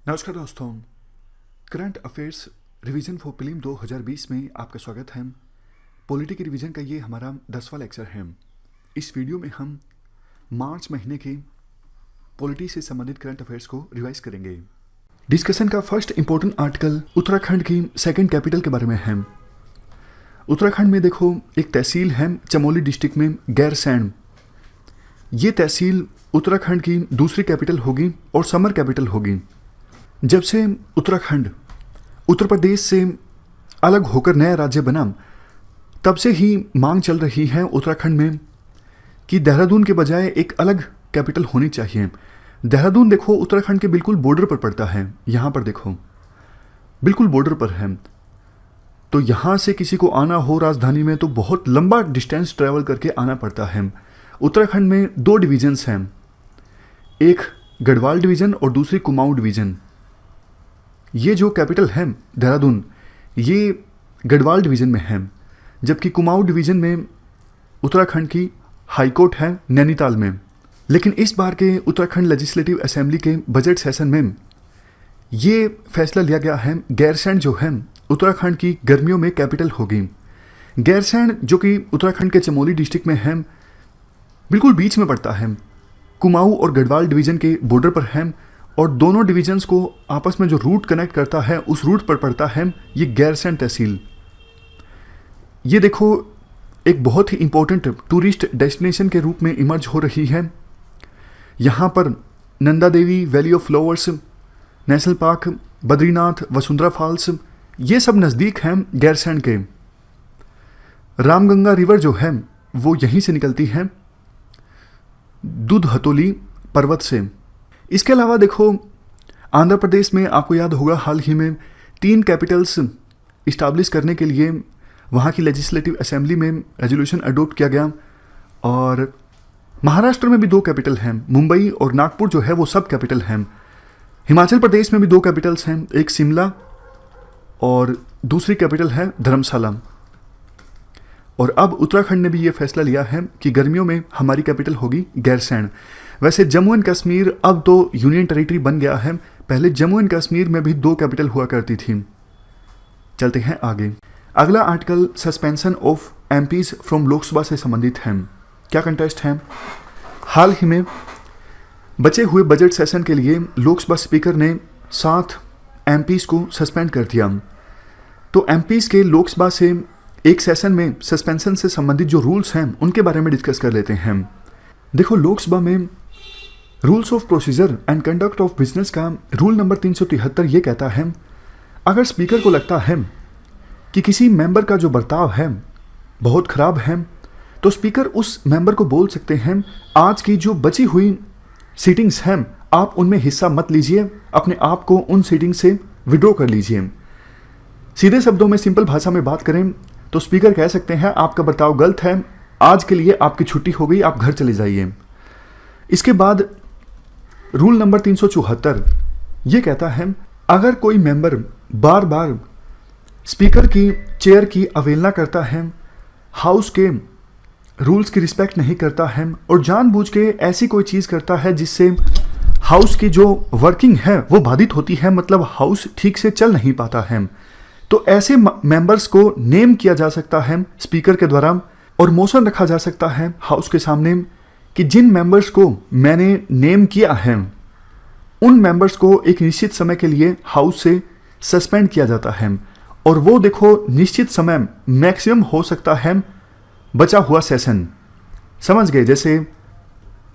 नमस्कार दोस्तों, current affairs revision for prelim 2020 में आपका स्वागत है। पॉलिटी की रिवीजन का ये हमारा 10वां लेक्चर है। इस वीडियो में हम मार्च महीने के पॉलिटी से संबंधित करंट अफेयर्स को रिवाइज करेंगे। डिस्कशन का फर्स्ट इंपॉर्टेंट आर्टिकल उत्तराखंड की सेकंड कैपिटल के बारे में है। उत्तराखंड में देखो, एक तहसील है चमोली डिस्ट्रिक्ट में गैरसैंण। ये तहसील उत्तराखंड की दूसरी कैपिटल होगी और समर कैपिटल होगी। जब से उत्तराखंड उत्तर प्रदेश से अलग होकर नया राज्य बना, तब से ही मांग चल रही है उत्तराखंड में कि देहरादून के बजाय एक अलग कैपिटल होनी चाहिए। देहरादून देखो उत्तराखंड के बिल्कुल बॉर्डर पर पड़ता है। यहाँ पर देखो बिल्कुल बॉर्डर पर है, तो यहाँ से किसी को आना हो राजधानी में तो बहुत लंबा डिस्टेंस ट्रैवल करके आना पड़ता है। उत्तराखंड में दो डिवीजन्स हैं, एक गढ़वाल डिवीज़न और दूसरी कुमाऊं डिवीज़न। ये जो कैपिटल है देहरादून, ये गढ़वाल डिवीज़न में है, जबकि कुमाऊं डिवीज़न में उत्तराखंड की हाई कोर्ट है नैनीताल में। लेकिन इस बार के उत्तराखंड लेजिस्लेटिव असेंबली के बजट सेशन में ये फैसला लिया गया है, गैरसैंण जो है उत्तराखंड की गर्मियों में कैपिटल होगी। गैरसैंण जो कि उत्तराखंड के चमोली डिस्ट्रिक्ट में है, बिल्कुल बीच में पड़ता है, कुमाऊं और गढ़वाल डिवीज़न के बॉर्डर पर है, और दोनों डिवीजन्स को आपस में जो रूट कनेक्ट करता है उस रूट पर पड़ता है ये गैरसैंण तहसील। ये देखो एक बहुत ही इंपॉर्टेंट टूरिस्ट डेस्टिनेशन के रूप में इमर्ज हो रही है। यहाँ पर Nanda Devi, valley of flowers, national park, Badrinath, Vasundhara falls, ये सब नज़दीक हैं गैरसैंण के। रामगंगा रिवर जो है वो यहीं से निकलती है, दूधहतोली पर्वत से। इसके अलावा देखो आंध्र प्रदेश में आपको याद होगा हाल ही में 3 कैपिटल्स इस्टाब्लिश करने के लिए वहाँ की लेजिस्लेटिव असेंबली में रेजोल्यूशन अडोप्ट किया गया। और महाराष्ट्र में भी 2 कैपिटल हैं, मुंबई और नागपुर जो है वो सब कैपिटल हैं। हिमाचल प्रदेश में भी 2 कैपिटल्स हैं, एक शिमला और दूसरी कैपिटल है धर्मशाला। और अब उत्तराखंड ने भी ये फैसला लिया है कि गर्मियों में हमारी कैपिटल होगी गैरसैंण। वैसे जम्मू एंड कश्मीर अब तो यूनियन टेरिटरी बन गया है, पहले जम्मू एंड कश्मीर में भी 2 कैपिटल हुआ करती थी। चलते हैं आगे। अगला article suspension of MPs from Lok Sabha से संबंधित है। क्या कंटेस्ट है? हाल ही में बचे हुए बजट सेशन के लिए लोकसभा स्पीकर ने 7 एमपीज को सस्पेंड कर दिया। तो एमपीज के लोकसभा से एक सेशन में सस्पेंशन से संबंधित जो रूल्स हैं उनके बारे में डिस्कस कर लेते हैं। देखो लोकसभा में rules of procedure and conduct of business का रूल नंबर 373 ये कहता है, अगर स्पीकर को लगता है कि किसी मेंबर का जो बर्ताव है बहुत ख़राब है, तो स्पीकर उस मेंबर को बोल सकते हैं आज की जो बची हुई सीटिंग्स हैं आप उनमें हिस्सा मत लीजिए, अपने आप को उन सीटिंग से विड्रॉ कर लीजिए। सीधे शब्दों में सिंपल भाषा में बात करें तो स्पीकर कह सकते हैं आपका बर्ताव गलत है, आज के लिए आपकी छुट्टी हो गई, आप घर चले जाइए। इसके बाद रूल नंबर 374 ये कहता है, अगर कोई मेंबर बार बार स्पीकर की चेयर की अवहेलना करता है, हाउस के रूल्स की रिस्पेक्ट नहीं करता है और जानबूझ के ऐसी कोई चीज़ करता है जिससे हाउस की जो वर्किंग है वो बाधित होती है, मतलब हाउस ठीक से चल नहीं पाता है, तो ऐसे मेंबर्स को नेम किया जा सकता है स्पीकर के द्वारा और मोशन रखा जा सकता है हाउस के सामने कि जिन मेंबर्स को मैंने नेम किया है उन मेंबर्स को एक निश्चित समय के लिए हाउस से सस्पेंड किया जाता है। और वो देखो निश्चित समय मैक्सिमम हो सकता है बचा हुआ सेशन, समझ गए? जैसे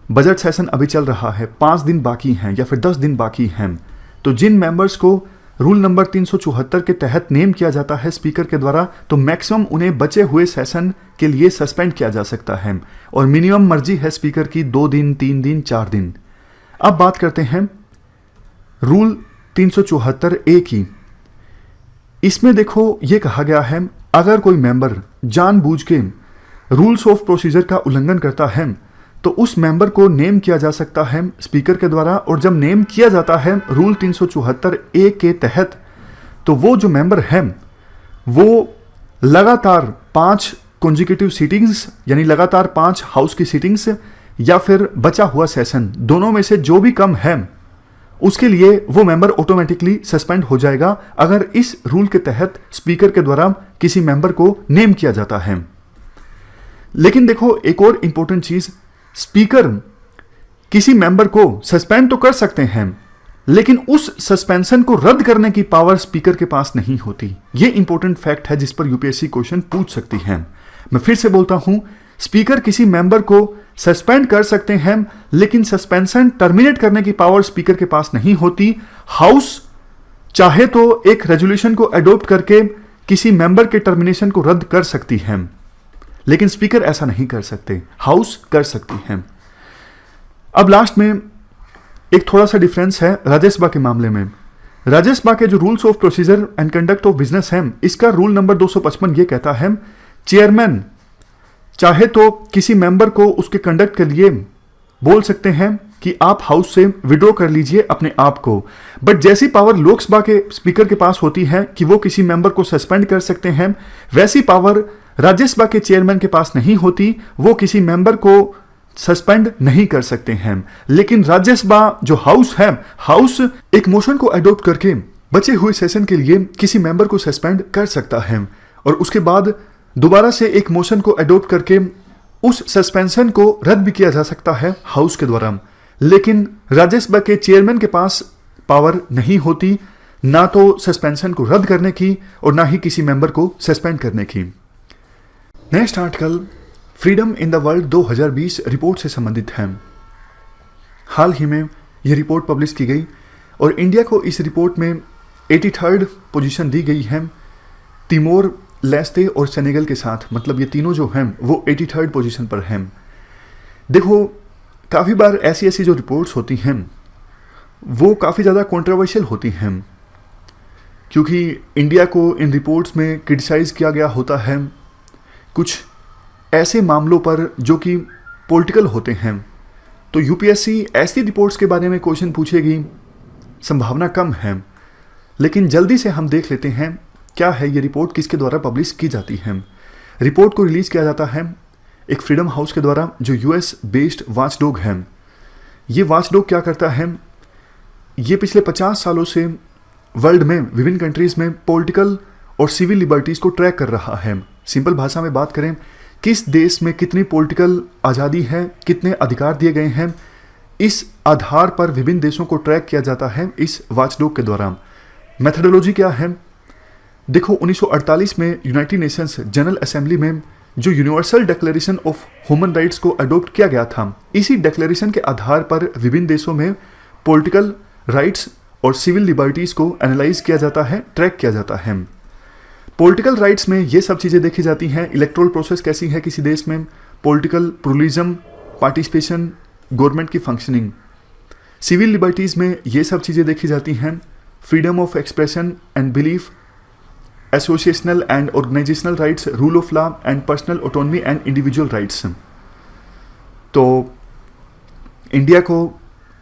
बजट सेशन अभी चल रहा है, 5 दिन बाकी हैं या फिर 10 दिन बाकी हैं, तो जिन मेंबर्स को रूल नंबर 374 के तहत नेम किया जाता है स्पीकर के द्वारा, तो मैक्सिमम उन्हें बचे हुए सेशन के लिए सस्पेंड किया जा सकता है और मिनिमम मर्जी है स्पीकर की 2 दिन, 3 दिन, 4 दिन। अब बात करते हैं रूल 374A की। इसमें देखो ये कहा गया है, अगर कोई मेंबर जानबूझ के रूल्स ऑफ प्रोसीजर का उल्लंघन करता है तो उस मेंबर को नेम किया जा सकता है स्पीकर के द्वारा, और जब नेम किया जाता है रूल 374A के तहत, तो वो जो मेंबर है वो लगातार 5 कॉन्जिक्यूटिव सीटिंग्स यानी लगातार 5 हाउस की सीटिंग्स या फिर बचा हुआ सेशन, दोनों में से जो भी कम है उसके लिए वो मेंबर ऑटोमेटिकली सस्पेंड हो जाएगा अगर इस रूल के तहत स्पीकर के द्वारा किसी मेंबर को नेम किया जाता है। लेकिन देखो एक और इंपॉर्टेंट चीज, स्पीकर किसी मेंबर को सस्पेंड तो कर सकते हैं लेकिन उस सस्पेंशन को रद्द करने की पावर स्पीकर के पास नहीं होती। ये इंपॉर्टेंट फैक्ट है जिस पर यूपीएससी क्वेश्चन पूछ सकती है। मैं फिर से बोलता हूं, स्पीकर किसी मेंबर को सस्पेंड कर सकते हैं लेकिन सस्पेंशन टर्मिनेट करने की पावर स्पीकर के पास नहीं होती। हाउस चाहे तो एक रेजोल्यूशन को अडॉप्ट करके किसी मेंबर के टर्मिनेशन को रद्द कर सकती है लेकिन स्पीकर ऐसा नहीं कर सकते, हाउस कर सकती है। अब लास्ट में एक थोड़ा सा डिफरेंस है राज्यसभा के मामले में। राज्यसभा के जो rules of procedure and conduct of business है, इसका रूल नंबर 255 ये कहता है, चेयरमैन चाहे तो किसी मेंबर को उसके कंडक्ट के लिए बोल सकते हैं कि आप हाउस से विड्रॉ कर लीजिए अपने आप को, बट जैसी पावर लोकसभा के स्पीकर के पास होती है कि वो किसी मेंबर को सस्पेंड कर सकते हैं, वैसी पावर राज्यसभा के चेयरमैन के पास नहीं होती। वो किसी मेंबर को सस्पेंड नहीं कर सकते हैं। लेकिन राज्यसभा जो हाउस है, हाउस एक मोशन को अडॉप्ट करके बचे हुए सेशन के लिए किसी मेंबर को सस्पेंड कर सकता है और उसके बाद दोबारा से एक मोशन को अडॉप्ट करके उस सस्पेंशन को रद्द भी किया जा सकता है हाउस के द्वारा। लेकिन राज्यसभा के चेयरमैन के पास पावर नहीं होती, ना तो सस्पेंशन को रद्द करने की और ना ही किसी मेंबर को सस्पेंड करने की। Next article freedom in the world 2020 report से संबंधित है। हाल ही में यह रिपोर्ट पब्लिश की गई और इंडिया को इस रिपोर्ट में 83rd पोजीशन दी गई है तिमोर लेस्ते और सेनेगल के साथ। मतलब ये तीनों जो हैं वो 83rd पोजीशन पर हैं। देखो काफ़ी बार ऐसी जो रिपोर्ट्स होती हैं वो काफ़ी ज़्यादा कंट्रोवर्शियल होती हैं क्योंकि इंडिया को इन रिपोर्ट्स में क्रिटिसाइज़ किया गया होता है कुछ ऐसे मामलों पर जो कि पॉलिटिकल होते हैं। तो यूपीएससी ऐसी रिपोर्ट्स के बारे में क्वेश्चन पूछेगी, संभावना कम है। लेकिन जल्दी से हम देख लेते हैं क्या है ये रिपोर्ट, किसके द्वारा पब्लिश की जाती है। रिपोर्ट को रिलीज़ किया जाता है एक फ्रीडम हाउस के द्वारा जो यूएस बेस्ड वॉचडॉग है। ये वॉचडॉग क्या करता है, ये पिछले 50 सालों से वर्ल्ड में विभिन्न कंट्रीज़ में पॉलिटिकल और सिविल लिबर्टीज़ को ट्रैक कर रहा है। सिंपल भाषा में बात करें, किस देश में कितनी पॉलिटिकल आज़ादी है, कितने अधिकार दिए गए हैं, इस आधार पर विभिन्न देशों को ट्रैक किया जाता है इस वॉचडॉग के द्वारा। मेथडोलॉजी क्या है, देखो 1948 में यूनाइटेड नेशंस जनरल असेंबली में जो universal declaration of human rights को अडॉप्ट किया गया था, इसी डिक्लेरेशन के आधार पर विभिन्न देशों में पॉलिटिकल राइट्स और सिविल लिबर्टीज़ को एनालाइज किया जाता है, ट्रैक किया जाता है। पॉलिटिकल राइट्स में ये सब चीज़ें देखी जाती हैं, इलेक्टोरल प्रोसेस कैसी है किसी देश में, पॉलिटिकल प्लुरलिज्म, पार्टिसिपेशन, गवर्नमेंट की फंक्शनिंग। सिविल लिबर्टीज़ में ये सब चीज़ें देखी जाती हैं, freedom of expression and belief, associational and organisational rights, rule of law and personal autonomy and individual rights. तो इंडिया को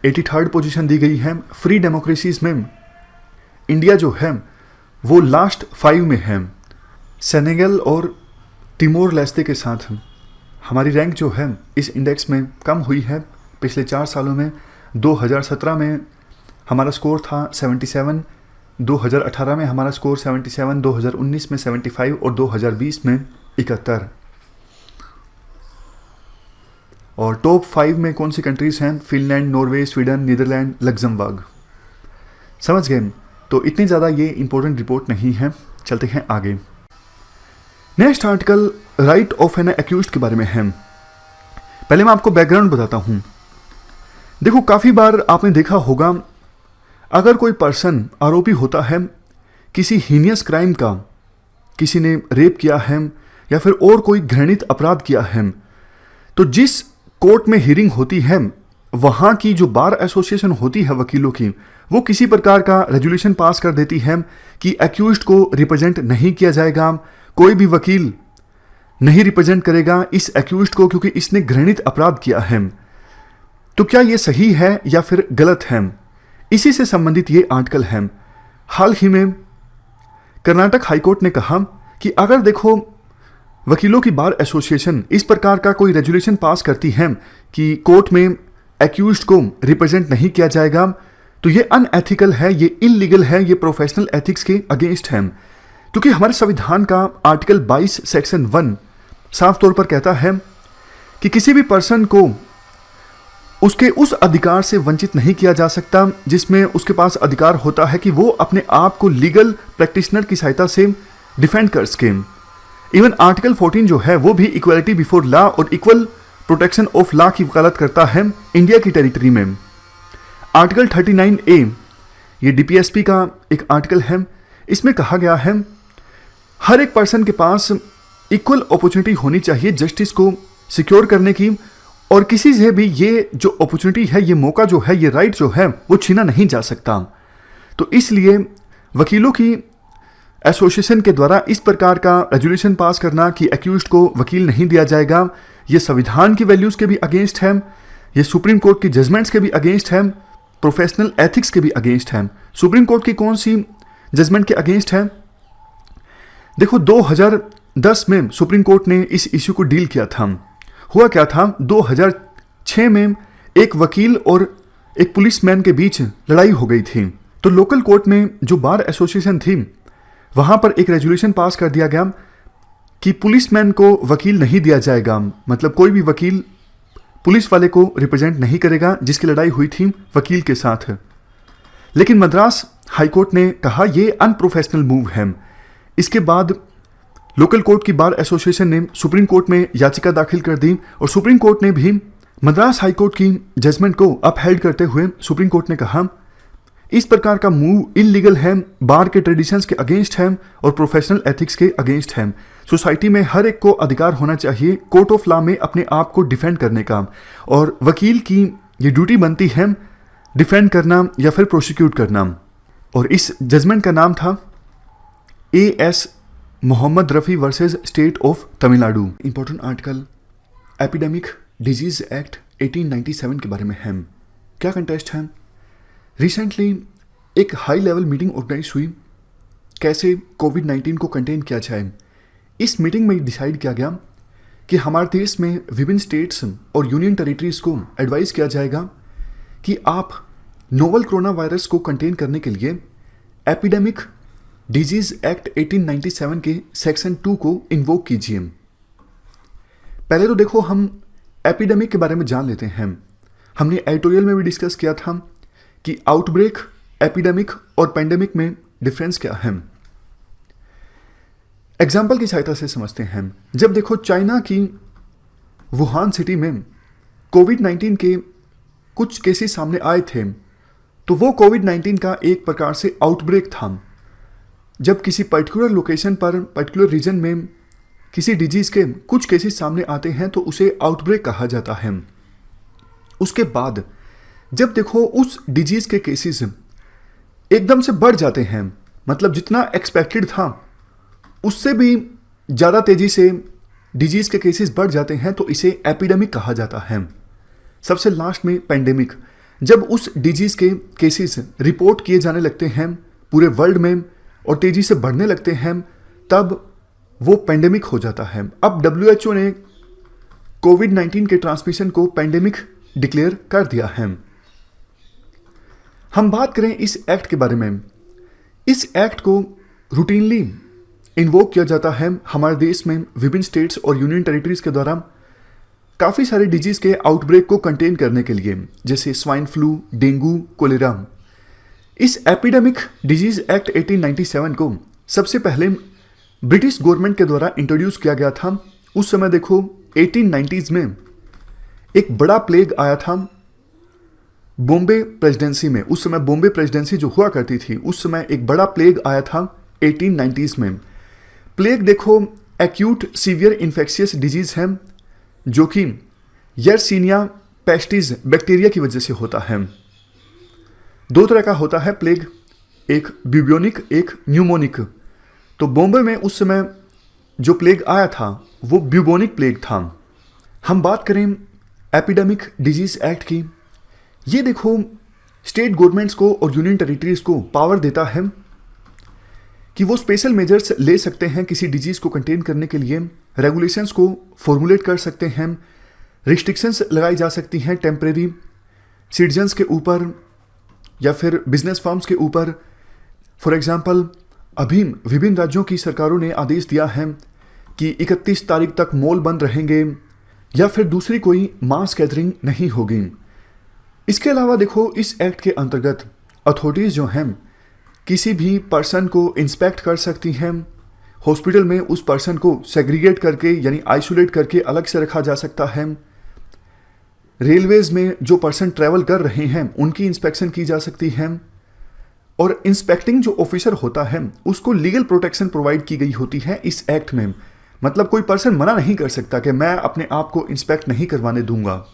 83rd पोजीशन दी गई है। फ्री डेमोक्रेसीज में इंडिया जो है वो लास्ट 5 में है। सेनेगल और तिमोर लेस्ते के साथ हमारी रैंक जो है इस इंडेक्स में कम हुई है पिछले 4 सालों में। 2017 में हमारा स्कोर था 77, 2018 में हमारा स्कोर 77, 2019 में 75 और 2020 में 71। और टॉप 5 में कौन सी कंट्रीज हैं, Finland, Norway, Sweden, Netherlands, Luxembourg. समझ गए? तो इतनी ज़्यादा ये इंपॉर्टेंट रिपोर्ट नहीं है। चलते हैं आगे। Next article right of N accused के बारे में है। पहले मैं आपको बैकग्राउंड बताता हूँ। देखो काफ़ी बार आपने देखा होगा अगर कोई पर्सन आरोपी होता है किसी हीनियस क्राइम का, किसी ने रेप किया है या फिर और कोई घृणित अपराध किया है, तो जिस कोर्ट में हियरिंग होती है वहाँ की जो बार एसोसिएशन होती है वकीलों की, वो किसी प्रकार का रेजोल्यूशन पास कर देती है कि एक्यूज्ड को रिप्रेजेंट नहीं किया जाएगा, कोई भी वकील नहीं रिप्रेजेंट करेगा इस एक्यूज्ड को क्योंकि इसने घृणित अपराध किया है। तो क्या ये सही है या फिर गलत है, इसी से संबंधित ये आर्टिकल है। हाल ही में कर्नाटक हाईकोर्ट ने कहा कि अगर देखो वकीलों की बार एसोसिएशन इस प्रकार का कोई रेजोल्यूशन पास करती है कि कोर्ट में एक्यूज्ड को रिप्रेजेंट नहीं किया जाएगा, तो ये अनएथिकल है, ये इलीगल है, ये प्रोफेशनल एथिक्स के अगेंस्ट है। क्योंकि हमारे संविधान का आर्टिकल 22 सेक्शन 1 साफ तौर पर कहता है कि किसी भी पर्सन को उसके उस अधिकार से वंचित नहीं किया जा सकता जिसमें उसके पास अधिकार होता है कि वो अपने आप को लीगल प्रैक्टिशनर की सहायता से डिफेंड कर सके। इवन आर्टिकल 14 जो है वो भी इक्वलिटी बिफोर लॉ और इक्वल प्रोटेक्शन ऑफ लॉ की वकालत करता है इंडिया की टेरिटरी में। आर्टिकल 39A ये डीपीएसपी का एक आर्टिकल है, इसमें कहा गया है हर एक पर्सन के पास इक्वल अपॉर्चुनिटी होनी चाहिए जस्टिस को सिक्योर करने की, और किसी से भी ये जो अपॉर्चुनिटी है, ये मौका जो है, ये राइट जो है वो छीना नहीं जा सकता। तो इसलिए वकीलों की एसोसिएशन के द्वारा इस प्रकार का रेजोल्यूशन पास करना कि एक्यूज्ड को वकील नहीं दिया जाएगा, ये संविधान की वैल्यूज़ के भी अगेंस्ट है, ये सुप्रीम कोर्ट की जजमेंट्स के भी अगेंस्ट है, प्रोफेशनल एथिक्स के भी अगेंस्ट है। सुप्रीम कोर्ट की कौन सी जजमेंट के अगेंस्ट है? देखो 2010 में सुप्रीम कोर्ट ने इस इश्यू को डील किया था। हुआ क्या था, 2006 में एक वकील और एक पुलिसमैन के बीच लड़ाई हो गई थी। तो लोकल कोर्ट में जो बार एसोसिएशन थी वहां पर एक रेजोल्यूशन पास कर दिया गया कि पुलिसमैन को वकील नहीं दिया जाएगा, मतलब कोई भी वकील पुलिस वाले को रिप्रेजेंट नहीं करेगा जिसकी लड़ाई हुई थी वकील के साथ। लेकिन मद्रास हाईकोर्ट ने कहा यह अनप्रोफेशनल मूव है। इसके बाद लोकल कोर्ट की बार एसोसिएशन ने सुप्रीम कोर्ट में याचिका दाखिल कर दी और सुप्रीम कोर्ट ने भी मद्रास हाईकोर्ट की जजमेंट को अपहेल्ड करते हुए सुप्रीम कोर्ट ने कहा इस प्रकार का मूव इलीगल है, बार के ट्रेडिशंस के अगेंस्ट है और प्रोफेशनल एथिक्स के अगेंस्ट है। सोसाइटी में हर एक को अधिकार होना चाहिए कोर्ट ऑफ लॉ में अपने आप को डिफेंड करने का, और वकील की ये ड्यूटी बनती है डिफेंड करना या फिर प्रोसिक्यूट करना। और इस जजमेंट का नाम था AS Mohammad Rafi versus state of Tamil Nadu. Important article epidemic disease act 1897 के बारे में है। क्या कंटेस्ट है? रिसेंटली एक हाई लेवल मीटिंग ऑर्गेनाइज हुई कैसे कोविड-19 को कंटेन किया जाए। इस मीटिंग में डिसाइड किया गया कि हमारे देश में विभिन्न स्टेट्स और यूनियन टेरिटरीज को एडवाइस किया जाएगा कि आप नोवल कोरोना वायरस को कंटेन करने के लिए एपिडेमिक डिजीज एक्ट 1897 के सेक्शन 2 को इन्वोक कीजिए। पहले तो देखो हम एपिडेमिक के बारे में जान लेते हैं। हमने एडिटोरियल में भी डिस्कस किया था कि आउटब्रेक, एपिडेमिक और पेंडेमिक में डिफरेंस क्या है। एग्जाम्पल की सहायता से समझते हैं। जब देखो चाइना की वुहान सिटी में कोविड-19 के कुछ केसेस सामने आए थे, तो वो कोविड-19 का एक प्रकार से आउटब्रेक था। जब किसी पर्टिकुलर लोकेशन पर, पर्टिकुलर रीजन में किसी डिजीज के कुछ केसेस सामने आते हैं तो उसे आउटब्रेक कहा जाता है। उसके बाद जब देखो उस डिजीज के केसेस एकदम से बढ़ जाते हैं, मतलब जितना एक्सपेक्टेड था उससे भी ज़्यादा तेजी से डिजीज के केसेस बढ़ जाते हैं, तो इसे एपिडेमिक कहा जाता है। सबसे लास्ट में पेंडेमिक, जब उस डिजीज के केसेस रिपोर्ट किए जाने लगते हैं पूरे वर्ल्ड में और तेजी से बढ़ने लगते हैं, तब वो पेंडेमिक हो जाता है। अब WHO ने कोविड-19 के ट्रांसमिशन को पेंडेमिक डिक्लेयर कर दिया है। हम बात करें इस एक्ट के बारे में। इस एक्ट को रूटीनली इन्वोक किया जाता है हमारे देश में विभिन्न स्टेट्स और यूनियन टेरिटरीज के द्वारा काफ़ी सारे डिजीज के आउटब्रेक को कंटेन करने के लिए, जैसे स्वाइन फ्लू, डेंगू, कोलेरा। इस एपिडेमिक डिजीज एक्ट 1897 को सबसे पहले ब्रिटिश गवर्नमेंट के द्वारा इंट्रोड्यूस किया गया था। उस समय देखो 1890s में एक बड़ा प्लेग आया था बॉम्बे प्रेसिडेंसी में। उस समय बॉम्बे प्रेसिडेंसी जो हुआ करती थी, उस समय एक बड़ा प्लेग आया था 1890s में। प्लेग देखो एक्यूट सीवियर इन्फेक्शियस डिजीज है जो कि यर्सीनिया पेस्टिस बैक्टीरिया की वजह से होता है। दो तरह का होता है प्लेग, एक ब्यूबोनिक, एक न्यूमोनिक। तो बॉम्बे में उस समय जो प्लेग आया था वो ब्यूबोनिक प्लेग था। हम बात करें एपिडेमिक डिजीज एक्ट की, ये देखो स्टेट गवर्नमेंट्स को और यूनियन टेरिटरीज को पावर देता है कि वो स्पेशल मेजर्स ले सकते हैं किसी डिजीज को कंटेन करने के लिए, रेगुलेशंस को फॉर्मुलेट कर सकते हैं, रिस्ट्रिक्शंस लगाई जा सकती हैं टेम्परेरी सिटीजन्स के ऊपर, या फिर बिजनेस फर्म्स के ऊपर। फॉर एग्जांपल, अभी विभिन्न राज्यों की सरकारों ने आदेश दिया है कि 31 तारीख तक मॉल बंद रहेंगे या फिर दूसरी कोई मास गैदरिंग नहीं होगी। इसके अलावा देखो, इस एक्ट के अंतर्गत अथॉरिटीज़ जो हैं किसी भी पर्सन को इंस्पेक्ट कर सकती हैं। हॉस्पिटल में उस पर्सन को सेग्रीगेट करके यानी आइसोलेट करके अलग से रखा जा सकता है। रेलवेज में जो पर्सन ट्रैवल कर रहे हैं उनकी इंस्पेक्शन की जा सकती है। और इंस्पेक्टिंग जो ऑफिसर होता है उसको लीगल प्रोटेक्शन प्रोवाइड की गई होती है इस एक्ट में। मतलब कोई पर्सन मना नहीं कर सकता कि मैं अपने आप को इंस्पेक्ट नहीं करवाने दूंगा,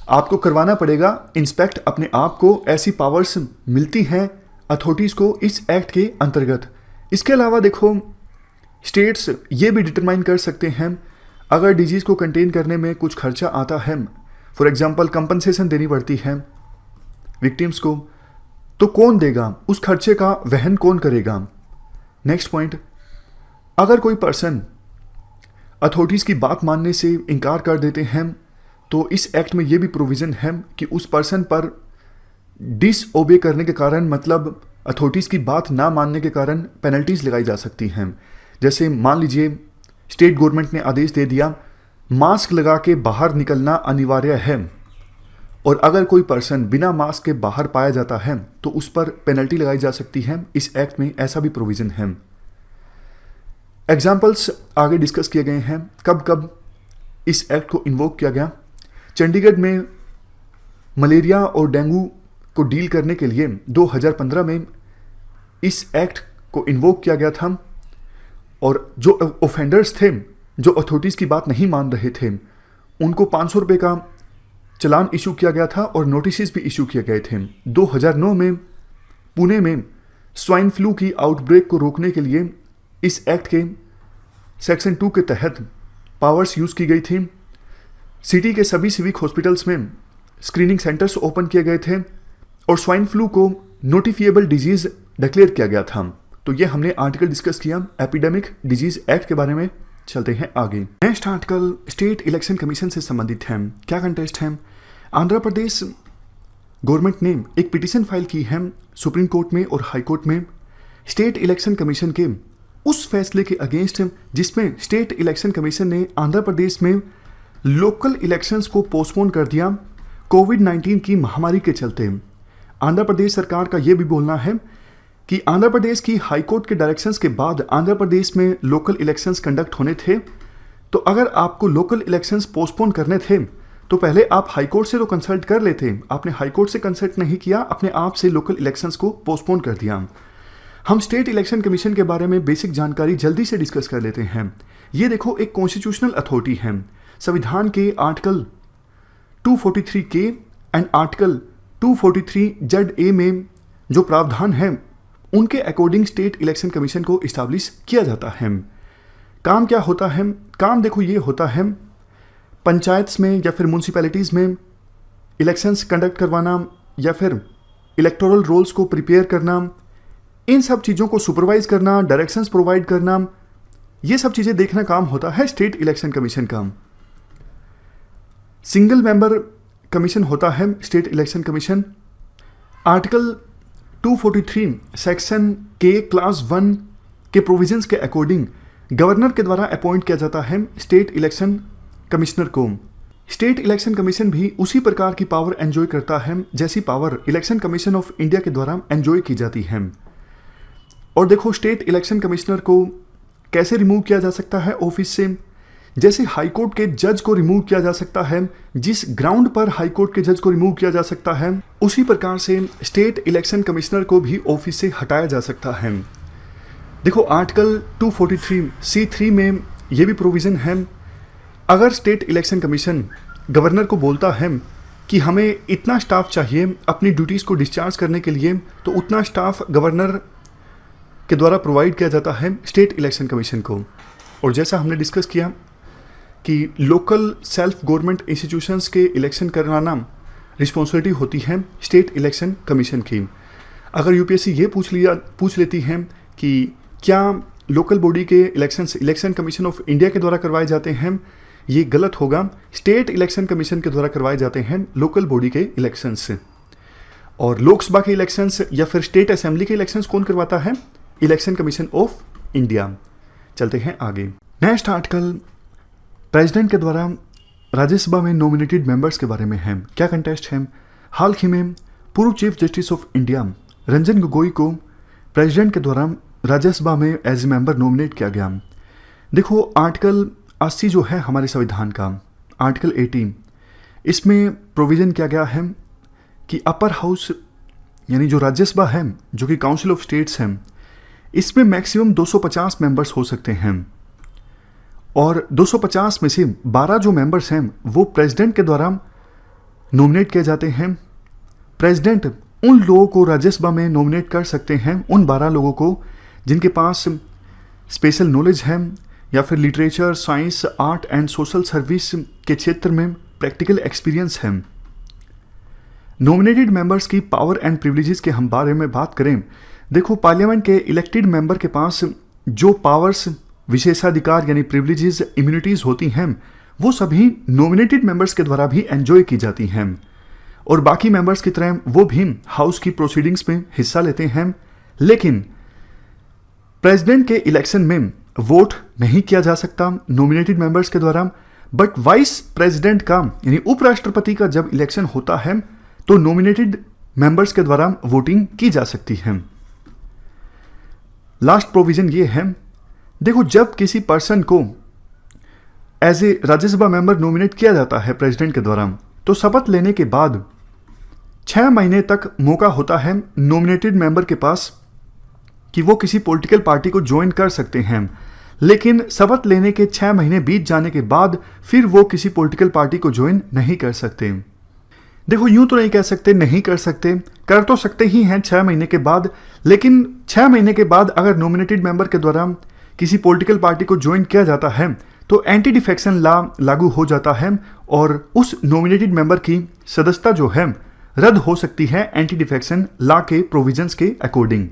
आपको करवाना पड़ेगा इंस्पेक्ट अपने आप को। ऐसी पावर्स मिलती हैं अथॉरिटीज़ को इस एक्ट के अंतर्गत। इसके अलावा देखो, स्टेट्स ये भी डिटरमाइन कर सकते हैं अगर डिजीज़ को कंटेन करने में कुछ खर्चा आता है, फॉर एग्जांपल कंपनसेशन देनी पड़ती है विक्टिम्स को, तो कौन देगा, उस खर्चे का वहन कौन करेगा। नेक्स्ट पॉइंट, अगर कोई पर्सन अथॉरिटीज़ की बात मानने से इनकार कर देते हैं तो इस एक्ट में ये भी प्रोविज़न है कि उस पर्सन पर डिसओबे करने के कारण, मतलब अथॉरिटीज़ की बात ना मानने के कारण पेनल्टीज़ लगाई जा सकती हैं। जैसे मान लीजिए स्टेट गवर्नमेंट ने आदेश दे दिया मास्क लगा के बाहर निकलना अनिवार्य है, और अगर कोई पर्सन बिना मास्क के बाहर पाया जाता है तो उस पर पेनल्टी लगाई जा सकती है। इस एक्ट में ऐसा भी प्रोविज़न है। एग्जाम्पल्स आगे डिस्कस किए गए हैं कब कब इस एक्ट को इन्वोक किया गया। चंडीगढ़ में मलेरिया और डेंगू को डील करने के लिए 2015 में इस एक्ट को इन्वोक किया गया था, और जो ऑफेंडर्स थे, जो अथॉरिटीज़ की बात नहीं मान रहे थे, उनको 500 रुपये का चलान इशू किया गया था और नोटिस भी इशू किए गए थे। 2009 में पुणे में स्वाइन फ्लू की आउटब्रेक को रोकने के लिए इस एक्ट के सेक्शन 2 के तहत पावर्स यूज़ की गई थी। सिटी के सभी सिविक हॉस्पिटल्स में स्क्रीनिंग सेंटर्स ओपन किए गए थे और स्वाइन फ्लू को नोटिफिएबल डिजीज़ डिक्लेयर किया गया था। तो ये हमने आर्टिकल डिस्कस किया एपिडेमिक डिजीज़ एक्ट के बारे में। चलते हैं आगे। Next article state election commission से संबंधित है। क्या कंटेस्ट है? आंध्र प्रदेश गवर्नमेंट ने एक पिटीशन फाइल की है सुप्रीम कोर्ट में और हाई कोर्ट में स्टेट इलेक्शन कमीशन के उस फैसले के अगेंस्ट जिसमें स्टेट इलेक्शन कमीशन ने आंध्र प्रदेश में लोकल इलेक्शंस को पोस्टपोन कर दिया कोविड-19 की महामारी के चलते। आंध्र प्रदेश सरकार का यह भी बोलना है कि आंध्र प्रदेश की हाई कोर्ट के डायरेक्शंस के बाद आंध्र प्रदेश में लोकल इलेक्शंस कंडक्ट होने थे, तो अगर आपको लोकल इलेक्शंस पोस्टपोन करने थे तो पहले आप हाई कोर्ट से तो कंसल्ट कर लेते। आपने हाई कोर्ट से कंसल्ट नहीं किया, अपने आप से लोकल इलेक्शंस को पोस्टपोन कर दिया। हम स्टेट इलेक्शन कमीशन के बारे में बेसिक जानकारी जल्दी से डिस्कस कर लेते हैं। ये देखो, एक कॉन्स्टिट्यूशनल अथॉरिटी है। संविधान के आर्टिकल 243 के एंड आर्टिकल 243 ZA में जो प्रावधान है उनके अकॉर्डिंग स्टेट इलेक्शन कमीशन को इस्टेब्लिश किया जाता है। काम क्या होता है? काम देखो ये होता है पंचायत्स में या फिर म्यूनसिपैलिटीज़ में इलेक्शंस कंडक्ट करवाना या फिर इलेक्टोरल रोल्स को प्रिपेयर करना, इन सब चीज़ों को सुपरवाइज करना, डायरेक्शंस प्रोवाइड करना, ये सब चीज़ें देखना काम होता है स्टेट इलेक्शन कमीशन का। सिंगल मेंबर कमीशन होता है state election commission. Article 243 section के क्लास 1 के प्रोविजंस के अकॉर्डिंग गवर्नर के द्वारा अपॉइंट किया जाता है स्टेट इलेक्शन कमिश्नर को। स्टेट इलेक्शन कमीशन भी उसी प्रकार की पावर एंजॉय करता है जैसी power election commission of India के द्वारा एंजॉय की जाती है। और देखो, स्टेट इलेक्शन कमिश्नर को कैसे रिमूव किया जा सकता है ऑफिस से? जैसे हाई कोर्ट के जज को रिमूव किया जा सकता है, जिस ग्राउंड पर हाई कोर्ट के जज को रिमूव किया जा सकता है, उसी प्रकार से स्टेट इलेक्शन कमिश्नर को भी ऑफिस से हटाया जा सकता है। देखो, आर्टिकल 243 C3 में ये भी प्रोविज़न है, अगर स्टेट इलेक्शन कमीशन गवर्नर को बोलता है कि हमें इतना स्टाफ चाहिए अपनी ड्यूटीज़ को डिस्चार्ज करने के लिए, तो उतना स्टाफ गवर्नर के द्वारा प्रोवाइड किया जाता है स्टेट इलेक्शन कमीशन को। और जैसा हमने डिस्कस किया कि लोकल सेल्फ गवर्नमेंट इंस्टीट्यूशंस के इलेक्शन करवाना रिस्पॉन्सिबिलिटी होती है स्टेट इलेक्शन कमीशन की। अगर यूपीएससी ये पूछ लेती है कि क्या लोकल बॉडी के इलेक्शन कमीशन ऑफ इंडिया के द्वारा करवाए जाते हैं, ये गलत होगा। स्टेट इलेक्शन कमीशन के द्वारा करवाए जाते हैं लोकल बॉडी के इलेक्शंस। और लोकसभा के इलेक्शंस या फिर स्टेट असेंबली के इलेक्शंस कौन करवाता है? Election commission of India. चलते हैं आगे। नेक्स्ट आर्टिकल प्रेसिडेंट के द्वारा राज्यसभा में नॉमिनेटेड मेंबर्स के बारे में है। क्या कंटेस्ट है? हाल ही में पूर्व chief justice of India Ranjan Gogoi को प्रेसिडेंट के द्वारा राज्यसभा में एज ए मेंबर नॉमिनेट किया गया। देखो आर्टिकल 80 जो है हमारे संविधान का, आर्टिकल 80, इसमें प्रोविज़न किया गया है कि अपर हाउस यानी जो राज्यसभा है, जो कि काउंसिल ऑफ स्टेट्स है, इसमें मैक्सिमम 250 मेंबर्स हो सकते हैं और 250 में से 12 जो मेंबर्स हैं वो प्रेसिडेंट के द्वारा नॉमिनेट किए जाते हैं। प्रेसिडेंट उन लोगों को राज्यसभा में नॉमिनेट कर सकते हैं, उन 12 लोगों को जिनके पास स्पेशल नॉलेज है या फिर literature, science, art and social service के क्षेत्र में प्रैक्टिकल एक्सपीरियंस है। नॉमिनेटेड मेंबर्स की पावर एंड प्रिविलेजेस के हम बारे में बात करें, देखो पार्लियामेंट के इलेक्टेड मेंबर के पास जो पावर्स, विशेषाधिकार यानी प्रिविलेजेस, इम्यूनिटीज़ होती हैं वो सभी नॉमिनेटेड मेंबर्स के द्वारा भी एंजॉय की जाती हैं और बाकी मेंबर्स की तरह वो भी हाउस की प्रोसीडिंग्स में हिस्सा लेते हैं। लेकिन प्रेसिडेंट के इलेक्शन में वोट नहीं किया जा सकता नॉमिनेटेड मेंबर्स के द्वारा, बट वाइस प्रेसिडेंट का यानी उपराष्ट्रपति का जब इलेक्शन होता है तो नॉमिनेटेड मेंबर्स के द्वारा वोटिंग की जा सकती है। लास्ट प्रोविजन ये है, देखो जब किसी पर्सन को as a Rajya Sabha member nominate किया जाता है प्रेसिडेंट के द्वारा, तो शपथ लेने के बाद 6 महीने तक मौका होता है नॉमिनेटेड मेंबर के पास कि वो किसी पॉलिटिकल पार्टी को ज्वाइन कर सकते हैं। लेकिन शपथ लेने के 6 महीने बीत जाने के बाद फिर वो किसी पॉलिटिकल पार्टी को ज्वाइन नहीं कर सकते। देखो यूं तो नहीं कह सकते नहीं कर सकते, कर तो सकते ही हैं 6 महीने के बाद, लेकिन 6 महीने के बाद अगर नॉमिनेटेड मेंबर के द्वारा किसी पॉलिटिकल पार्टी को ज्वाइन किया जाता है तो एंटी डिफेक्शन लॉ लागू हो जाता है और उस नॉमिनेटेड मेंबर की सदस्यता जो है रद्द हो सकती है एंटी डिफेक्शन लॉ के प्रोविजंस के अकॉर्डिंग।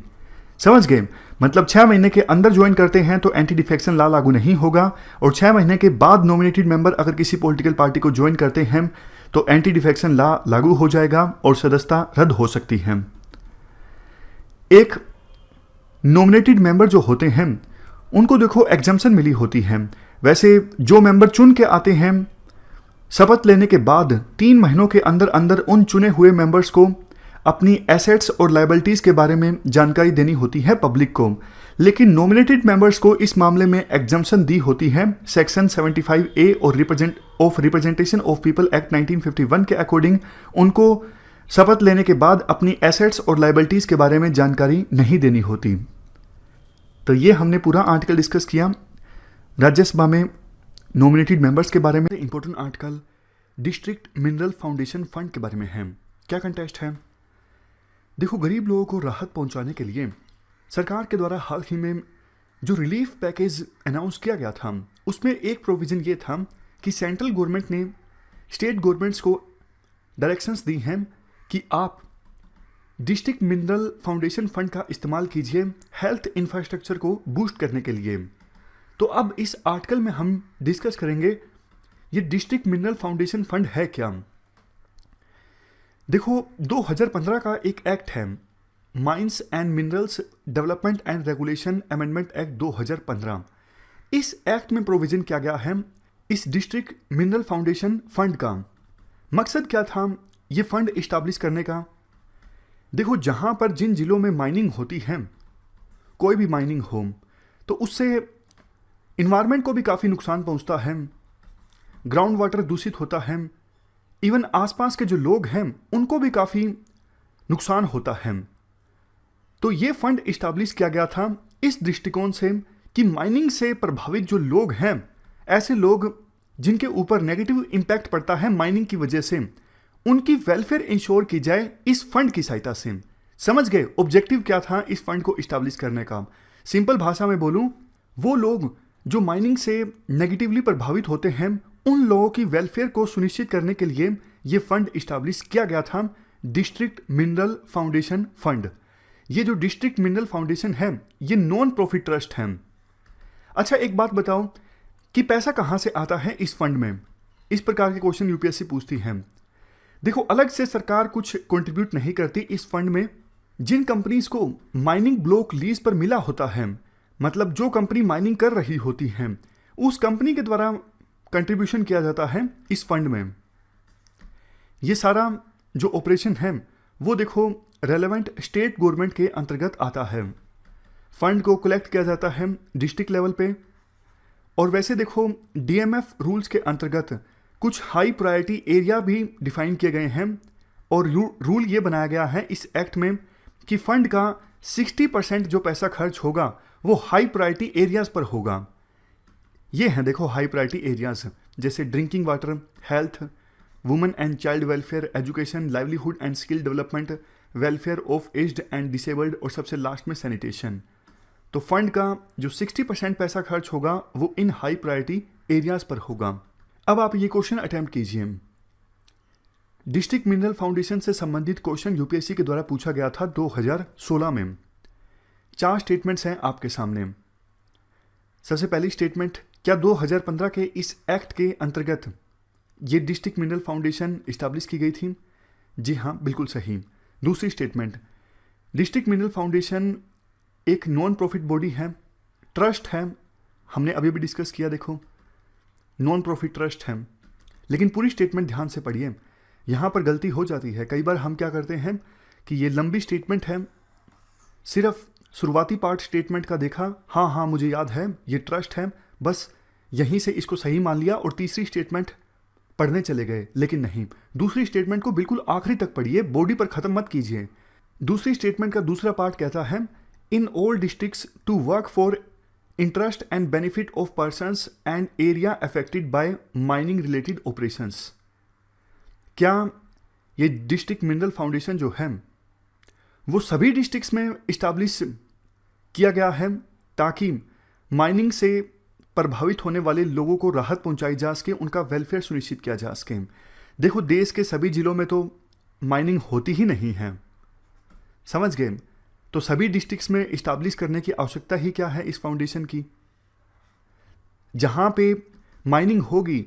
समझ गए? मतलब 6 महीने के अंदर ज्वाइन करते हैं तो एंटी डिफेक्शन लॉ लागू नहीं होगा और 6 महीने के बाद नॉमिनेटेड मेंबर अगर किसी पॉलिटिकल पार्टी को ज्वाइन करते हैं तो एंटी डिफेक्शन लॉ लागू हो जाएगा और सदस्यता रद्द हो सकती है। एक नॉमिनेटेड मेंबर जो होते हैं उनको देखो एग्जम्पशन मिली होती है। वैसे जो मेंबर चुन के आते हैं शपथ लेने के बाद 3 महीनों के अंदर अंदर उन चुने हुए मेंबर्स को अपनी एसेट्स और लायबिलिटीज़ के बारे में जानकारी देनी होती है पब्लिक को, लेकिन नॉमिनेटेड मेंबर्स को इस मामले में एग्जम्पशन दी होती है सेक्शन 75A और रिप्रेजेंटेशन ऑफ पीपल एक्ट 1951 के अकॉर्डिंग। उनको शपथ लेने के बाद अपनी एसेट्स और लायबिलिटीज़ के बारे में जानकारी नहीं देनी होती। तो ये हमने पूरा आर्टिकल डिस्कस किया राज्यसभा में नॉमिनेटेड मेंबर्स के बारे में। Important article district mineral foundation fund के बारे में है। क्या कंटेस्ट है? देखो गरीब लोगों को राहत पहुंचाने के लिए सरकार के द्वारा हाल ही में जो रिलीफ पैकेज अनाउंस किया गया था उसमें एक प्रोविज़न ये था कि सेंट्रल गवर्नमेंट ने स्टेट गवर्नमेंट्स को डायरेक्शंस दी हैं कि आप डिस्ट्रिक्ट मिनरल फाउंडेशन फंड का इस्तेमाल कीजिए हेल्थ इंफ्रास्ट्रक्चर को बूस्ट करने के लिए। तो अब इस आर्टिकल में हम डिस्कस करेंगे ये डिस्ट्रिक्ट मिनरल फाउंडेशन फंड है क्या। देखो 2015 का एक एक्ट है mines and minerals development and regulation amendment act 2015। इस एक्ट में प्रोविजन किया गया है इस डिस्ट्रिक्ट मिनरल फाउंडेशन फंड का। मकसद क्या था ये फंड इस्टेब्लिश करने का? देखो जहां पर जिन जिलों में माइनिंग होती है, कोई भी माइनिंग हो, तो उससे इन्वायरमेंट को भी काफ़ी नुकसान पहुंचता है, ग्राउंड वाटर दूषित होता है, इवन आसपास के जो लोग हैं उनको भी काफ़ी नुकसान होता है। तो ये फंड इस्टेब्लिश किया गया था इस दृष्टिकोण से कि माइनिंग से प्रभावित जो लोग हैं, ऐसे लोग जिनके ऊपर नेगेटिव इम्पैक्ट पड़ता है माइनिंग की वजह से, उनकी वेलफेयर इंश्योर की जाए इस फंड की सहायता से। समझ गए ऑब्जेक्टिव क्या था इस फंड को इस्टेब्लिश करने का? सिंपल भाषा में बोलूं, वो लोग जो माइनिंग से नेगेटिवली प्रभावित होते हैं उन लोगों की वेलफेयर को सुनिश्चित करने के लिए ये फंड इस्टेब्लिश किया गया था डिस्ट्रिक्ट मिनरल फाउंडेशन फंड। ये जो डिस्ट्रिक्ट मिनरल फाउंडेशन है ये नॉन प्रॉफिट ट्रस्ट है। अच्छा एक बात बताओ कि पैसा कहाँ से आता है इस फंड में? इस प्रकार के क्वेश्चन यूपीएससी पूछती है। देखो, अलग से सरकार कुछ कंट्रीब्यूट नहीं करती इस फंड में। जिन कंपनीज को माइनिंग ब्लॉक लीज पर मिला होता है, मतलब जो कंपनी माइनिंग कर रही होती है, उस कंपनी के द्वारा कंट्रीब्यूशन किया जाता है इस फंड में। ये सारा जो ऑपरेशन है वो देखो रेलेवेंट स्टेट गवर्नमेंट के अंतर्गत आता है। फंड को कलेक्ट किया जाता है डिस्ट्रिक्ट लेवल पे। और वैसे देखो डीएमएफ रूल्स के अंतर्गत कुछ हाई प्रायोरिटी एरिया भी डिफाइन किए गए हैं। और रूल ये बनाया गया है इस एक्ट में कि फंड का 60% जो पैसा खर्च होगा वो हाई प्रायोरिटी एरियाज पर होगा। ये हैं देखो हाई प्रायोरिटी एरियाज, जैसे drinking water, health, women and child welfare, education, livelihood and skill development, welfare of aged and disabled, और सबसे लास्ट में सैनिटेशन। तो फंड का जो 60% पैसा खर्च होगा वो इन हाई प्रायोरिटी एरियाज पर होगा। अब आप ये क्वेश्चन अटेम्प्ट कीजिए। डिस्ट्रिक्ट मिनरल फाउंडेशन से संबंधित क्वेश्चन यूपीएससी के द्वारा पूछा गया था 2016 में। 4 स्टेटमेंट्स हैं आपके सामने। सबसे पहली स्टेटमेंट, क्या 2015 के इस एक्ट के अंतर्गत ये डिस्ट्रिक्ट मिनरल फाउंडेशन इस्टेब्लिश की गई थी? जी हाँ, बिल्कुल सही। दूसरी स्टेटमेंट, डिस्ट्रिक्ट मिनरल फाउंडेशन एक नॉन प्रॉफिट बॉडी है, ट्रस्ट है, हमने अभी भी डिस्कस किया, देखो नॉन प्रॉफिट ट्रस्ट है। लेकिन पूरी स्टेटमेंट ध्यान से पढ़िए, यहाँ पर गलती हो जाती है। कई बार हम क्या करते हैं कि ये लंबी स्टेटमेंट है, सिर्फ शुरुआती पार्ट स्टेटमेंट का देखा, हाँ हाँ मुझे याद है ये ट्रस्ट है, बस यहीं से इसको सही मान लिया और तीसरी स्टेटमेंट पढ़ने चले गए। लेकिन नहीं, दूसरी स्टेटमेंट को बिल्कुल आखिरी तक पढ़िए, बॉडी पर ख़त्म मत कीजिए। दूसरी स्टेटमेंट का दूसरा पार्ट कहता है, in all districts to work for interest and benefit of persons and area affected by mining related operations. क्या ये डिस्ट्रिक्ट मिनरल फाउंडेशन जो है वो सभी डिस्ट्रिक्ट्स में इस्टेब्लिश किया गया है ताकि माइनिंग से प्रभावित होने वाले लोगों को राहत पहुंचाई जा सके, उनका वेलफेयर सुनिश्चित किया जा सके? देखो, देश के सभी जिलों में तो माइनिंग होती ही नहीं है, समझ गए? तो सभी डिस्ट्रिक्ट्स में इस्टेब्लिश करने की आवश्यकता ही क्या है इस फाउंडेशन की? जहाँ पे माइनिंग होगी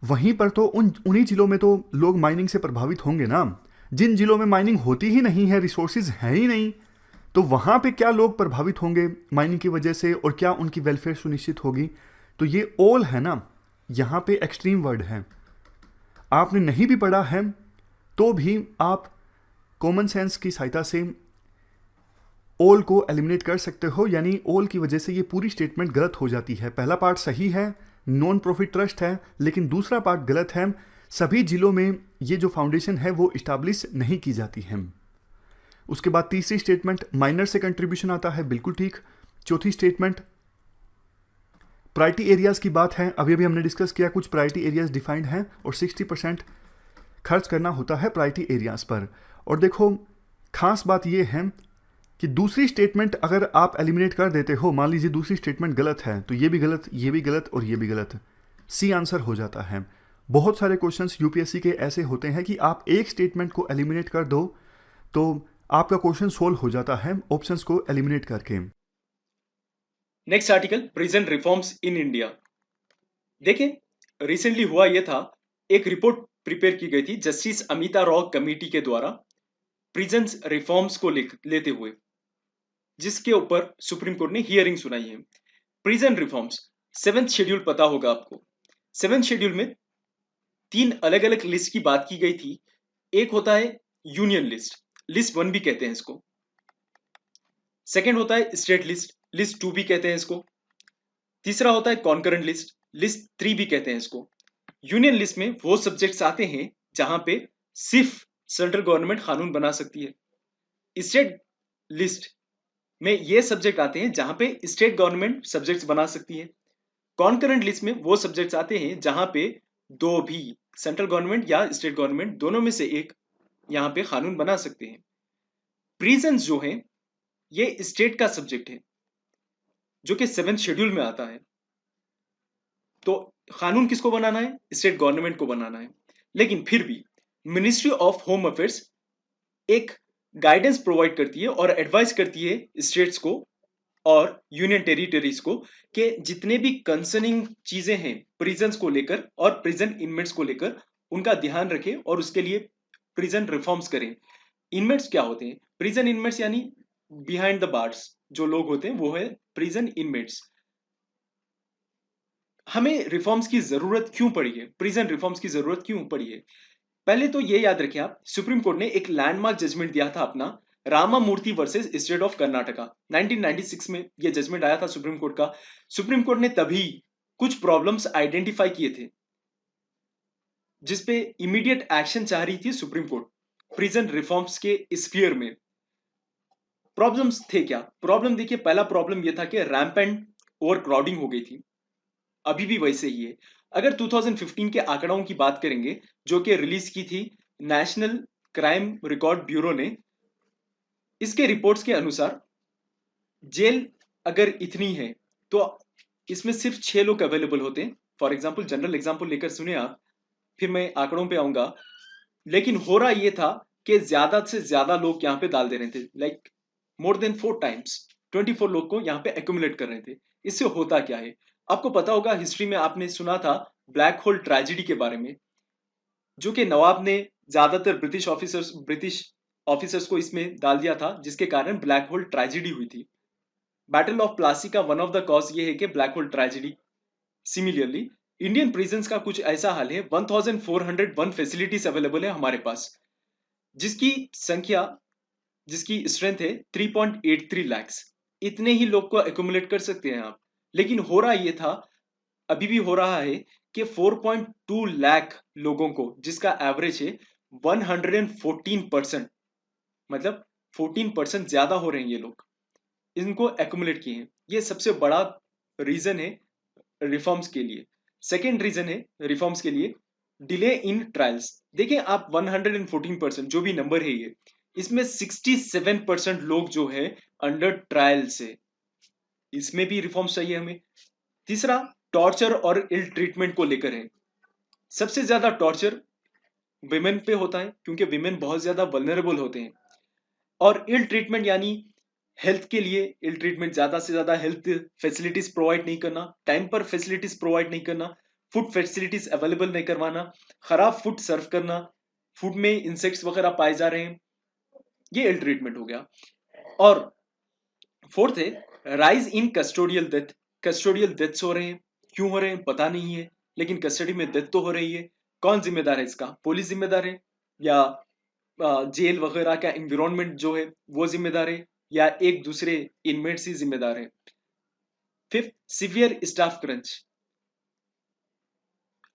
वहीं पर तो उन्हीं जिलों में तो लोग माइनिंग से प्रभावित होंगे ना। जिन जिलों में माइनिंग होती ही नहीं है, रिसोर्सेज हैं ही नहीं, तो वहाँ पे क्या लोग प्रभावित होंगे माइनिंग की वजह से, और क्या उनकी वेलफेयर सुनिश्चित होगी? तो ये ऑल है ना, यहाँ पे एक्सट्रीम वर्ड है। आपने नहीं भी पढ़ा है तो भी आप कॉमन सेंस की सहायता से ऑल को एलिमिनेट कर सकते हो, यानी ऑल की वजह से ये पूरी स्टेटमेंट गलत हो जाती है। पहला पार्ट सही है, नॉन प्रॉफिट ट्रस्ट है, लेकिन दूसरा पार्ट गलत है। सभी जिलों में ये जो फाउंडेशन है वो इस्टेब्लिश नहीं की जाती है। उसके बाद तीसरी स्टेटमेंट, माइनर से कंट्रीब्यूशन आता है, बिल्कुल ठीक। चौथी स्टेटमेंट, प्रायोरिटी एरियाज की बात है, अभी अभी हमने डिस्कस किया, कुछ प्रायोरिटी एरियाज डिफाइंड हैं और 60% खर्च करना होता है प्रायोरिटी एरियाज पर। और देखो, खास बात ये है कि दूसरी स्टेटमेंट अगर आप एलिमिनेट कर देते हो, मान लीजिए दूसरी स्टेटमेंट गलत है, तो ये भी गलत, ये भी गलत और ये भी गलत, सी आंसर हो जाता है। बहुत सारे क्वेश्चंस यूपीएससी के ऐसे होते हैं कि आप एक स्टेटमेंट को एलिमिनेट कर दो तो आपका क्वेश्चन सोल्व हो जाता है ऑप्शंस को एलिमिनेट करके। Next article, prison reforms in India. देखिए, रिसेंटली हुआ यह था, एक रिपोर्ट प्रिपेयर की गई थी जस्टिस अमिता रॉय कमेटी के द्वारा प्रिजन रिफॉर्म्स को लेते हुए, जिसके ऊपर सुप्रीम कोर्ट ने हियरिंग सुनाई है। प्रिजन रिफॉर्म्स 7th शेड्यूल पता होगा आपको। 7th शेड्यूल में 3 अलग अलग लिस्ट की बात की गई थी। एक होता है यूनियन लिस्ट, लिस्ट 1 भी कहते हैं इसको। सेकेंड होता है स्टेट लिस्ट, लिस्ट 2 भी कहते हैं इसको। तीसरा होता है कॉन्करेंट लिस्ट, लिस्ट 3 भी कहते हैं इसको। यूनियन लिस्ट में वो सब्जेक्ट्स आते हैं जहां पे सिर्फ सेंट्रल गवर्नमेंट कानून बना सकती है। स्टेट लिस्ट में ये सब्जेक्ट आते हैं जहां पे स्टेट गवर्नमेंट सब्जेक्ट्स बना सकती है। कॉन्करेंट लिस्ट में वो सब्जेक्ट्स आते हैं जहां पे दो भी, सेंट्रल गवर्नमेंट या स्टेट गवर्नमेंट, दोनों में से एक यहां पे कानून बना सकते हैं। प्रिजन्स जो है ये स्टेट का सब्जेक्ट है जो कि 7th शेड्यूल में आता है। तो कानून किसको बनाना है? स्टेट गवर्नमेंट को बनाना है। लेकिन फिर भी मिनिस्ट्री ऑफ होम अफेयर्स एक गाइडेंस प्रोवाइड करती है और एडवाइस करती है स्टेट्स को और यूनियन टेरिटरीज को कि जितने भी कंसर्निंग चीजें हैं प्रिजन्स को लेकर और प्रिजन इनमेट्स को लेकर, उनका ध्यान रखें और उसके लिए प्रिजन रिफॉर्म्स करें। इनमेट्स क्या होते हैं? प्रिजन इनमेट्स यानी बिहाइंड द बार्स जो लोग होते हैं वो है प्रिजन इनमेट्स। हमें रिफॉर्म्स की जरूरत क्यों पड़ी है? प्रिजन रिफॉर्म्स की जरूरत क्यों पड़ी है? पहले तो ये याद रखिए आप, सुप्रीम कोर्ट ने एक लैंडमार्क जजमेंट दिया था अपना, रामा मूर्ति वर्सेस स्टेट ऑफ कर्नाटका। 1996 में ये जजमेंट आया था सुप्रीम कोर्ट का। सुप्रीम कोर्ट ने तभी कुछ प्रॉब्लम्स आइडेंटिफाई किए थे जिसपे इमीडिएट एक्शन चाह रही थी सुप्रीम कोर्ट प्रिजन रिफॉर्म्स के स्फीयर में। प्रॉब्लम्स थे क्या? प्रॉब्लम देखिए, पहला प्रॉब्लम ये था कि रैम्पेंट ओवर क्राउडिंग हो गई थी, अभी भी वैसे ही है। अगर 2015 के आंकड़ों की बात करेंगे जो कि रिलीज की थी नेशनल क्राइम रिकॉर्ड ब्यूरो ने, इसके रिपोर्ट्स के अनुसार जेल अगर इतनी है तो इसमें सिर्फ 6 लोग अवेलेबल होते हैं। फॉर एग्जाम्पल, जनरल एग्जाम्पल लेकर सुने आप, फिर मैं आंकड़ों पे आऊंगा। लेकिन हो रहा ये था कि ज्यादा से ज्यादा लोग यहाँ पे डाल दे रहे थे, लाइक मोर देन 4 टाइम्स 24 लोग को यहाँ पे एक्यूमुलेट कर रहे थे। इससे होता क्या है? आपको पता होगा, हिस्ट्री में आपने सुना था ब्लैक होल ट्रेजिडी के बारे में, जो कि नवाब ने ज्यादातर ब्रिटिश ऑफिसर्स को इसमें डाल दिया था, जिसके कारण ब्लैक होल ट्रेजिडी हुई थी। बैटल ऑफ प्लासी का वन ऑफ द कॉज ये है कि black hole tragedy. Similarly Indian prisons का कुछ ऐसा हाल है, 1401 फैसिलिटीज अवेलेबल है हमारे पास, जिसकी संख्या, जिसकी स्ट्रेंथ है 3.83 लैक्स। इतने ही लोग को एक्यूमुलेट कर सकते हैं आप। लेकिन हो रहा ये था, अभी भी हो रहा है कि 4.2 लाख लोगों को, जिसका एवरेज है 114%, मतलब 14% ज्यादा हो रहे हैं ये लोग, इनको एक्यूमुलेट किए हैं। ये सबसे बड़ा रीजन है रिफॉर्म्स के लिए। सेकेंड रीजन है रिफॉर्म्स के लिए डिले इन ट्रायल्स। देखिए आप, 114% जो भी नंबर है ये, इसमें 67% लोग जो है अंडर ट्रायल से, इसमें भी रिफॉर्म्स चाहिए हमें। तीसरा, टॉर्चर और इल ट्रीटमेंट को लेकर है। सबसे ज्यादा टॉर्चर विमेन पे होता है क्योंकि विमेन बहुत ज्यादा वल्नरेबल होते हैं। और इल ट्रीटमेंट यानी हेल्थ के लिए इल ट्रीटमेंट, ज्यादा से ज्यादा हेल्थ फैसिलिटीज प्रोवाइड नहीं करना, टाइम पर फैसिलिटीज प्रोवाइड नहीं करना, फूड फैसिलिटीज अवेलेबल नहीं करवाना, खराब फूड सर्व करना, फूड में इंसेक्ट्स वगैरह पाए जा रहे हैं, ये इल ट्रीटमेंट हो गया। और फोर्थ है rise in custodial death. Custodial deaths हो रहे हैं, क्यों हो रहे हैं पता नहीं है, लेकिन कस्टडी में डेथ तो हो रही है। कौन जिम्मेदार है इसका? पुलिस जिम्मेदार है, या जेल वगैरह का एनवायरनमेंट जो है वो जिम्मेदार है, या एक दूसरे इनमेट्स ही जिम्मेदार है? Fifth, severe staff crunch.